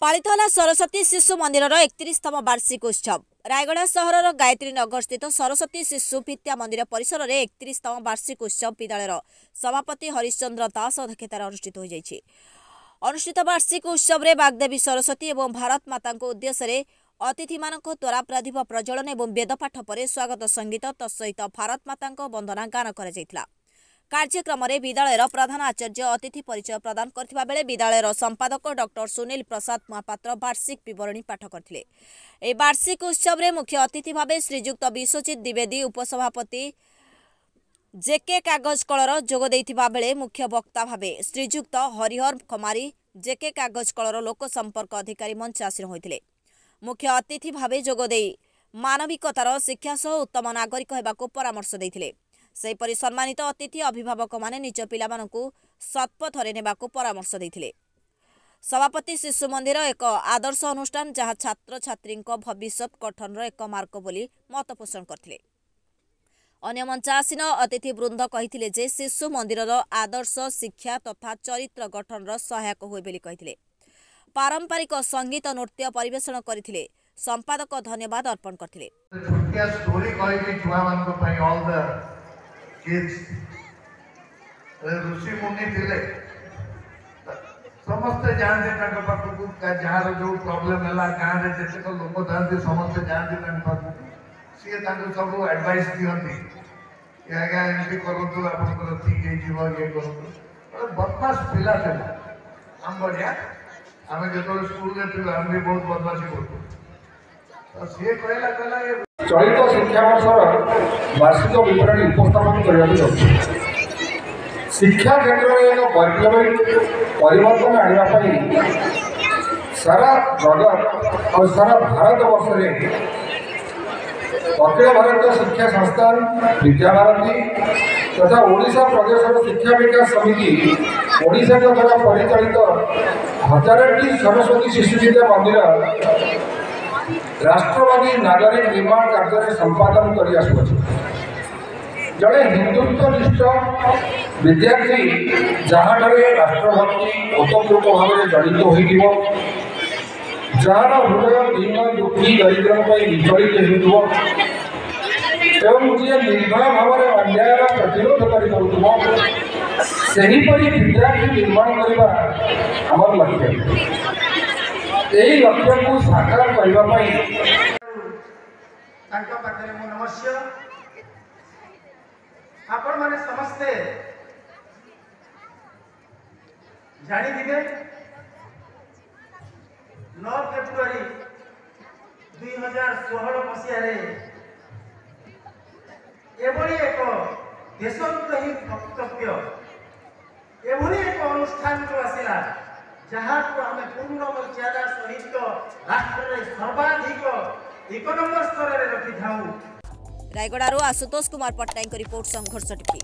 पालित सरस्वती शिशु मंदिर 31तम वार्षिक उत्सव। रायगढ़ सहर गायत्री नगर स्थित सरस्वती शिशु विद्या मंदिर परिसर में 31तम वार्षिक उत्सव विद्यालय सभापति हरिश्चंद्र दास अध्यक्षतार अनुष्ठित अनुष्ठित वार्षिक उत्सव में वाग्देवी सरस्वती और भारत माता उद्देश्य अतिथि मान द्वारा प्रदीप प्रज्वलन और वेदपाठ पर स्वागत संगीत तत्सहित भारत माता वंदना गान कर कार्यक्रम में विद्यालय प्रधान आचार्य अतिथि परिचय प्रदान करथिबा बेले विद्यालय संपादक डॉक्टर सुनील प्रसाद महापात्र वार्षिक विवरणी पाठ करथिले। ए वार्षिक उत्सव में मुख्य अतिथि भावे श्रीजुक्त विश्वजित द्विवेदी उपसभापति जेके कागज कलर जोग देइथिबा बेले मुख्य वक्ता भावे श्रीजुक्त हरिहर खमारी जेके कागज कलर लोक संपर्क अधिकारी मंच आसीन होइथिले। मुख्य अतिथि भावे जोग देई मानविकतार शिक्षा सह उत्तम नागरिक हेबाको परामर्श देइथिले। सेहीपरि सम्मानित अतिथि अभिभावक माने निज पिलामानकु सत्पथरे नेबाको परामर्श देइथिले। सभापति शिशु मंदिर एक आदर्श अनुष्ठान जहाँ छात्र छात्री भविष्य गठन एक मार्ग बोली मत पोषण करथिले। अन्य मंच आसीन अतिथि वृंद कहिथिले जे शिशु मंदिर आदर्श शिक्षा तथा चरित्र गठन सहायक होय बोली कहिथिले। पारंपरिक संगीत नृत्य परिवेषण करथिले। संपादक धन्यवाद अर्पण करथिले। ऋषि मुनि थे समस्ते जाते जहाँ जो प्रोब्लेम है गाँव में जितक लोक था समस्ते जाते सी सब एडवाइस दिखती आज्ञा एमती करूँ आप ठीक है ये करूँ बदमाश पिला आम बढ़िया आम जो स्कूल में आम भी बहुत बदमाशी करूँ सी कहला चलित शिक्षा वर्षर वार्षिक विवरणी उपस्थापन करने शिक्षा क्षेत्र में एक वैप्लविक परिवर्तन आने सारा जगत और सारा भारत वर्ष में अखिल भारतीय शिक्षा संस्थान विद्याभारती तथा ओडिशा प्रदेश शिक्षा विकास समिति ओडिशा द्वारा परिचालित हजारटी सरस्वती शिशु विद्या मंदिर राष्ट्रवादी नागरिक निर्माण कार्य संपादन कर जड़े हिंदुत्वनिष्ठ विद्यार्थी जहाँ राष्ट्रभक्ति ओतप्रोत भाव जड़ित हो जार हृदय दीन दुखी दरिद्र विचलित हो जी निर्भय भाव में अन्याय प्रतिरोध करपरि विद्यार्थी निर्माण करने आम लक्ष्य यही लक्ष्य को साकार करने नमस्ते आपण माने समस्ते जानी दिबे 9 फेब्रुआरी 2016 मसीह एभली एक देशद्रोही वक्तव्य एभली एक अनुष्ठान को आसिला जहाँ को आम पूर्ण मर्यादा सहित राष्ट्र सर्वाधिक 1 नंबर स्तर में रखी था। रायगढ़ आशुतोष कुमार पट्टनायक रिपोर्ट संघर्ष टीवी।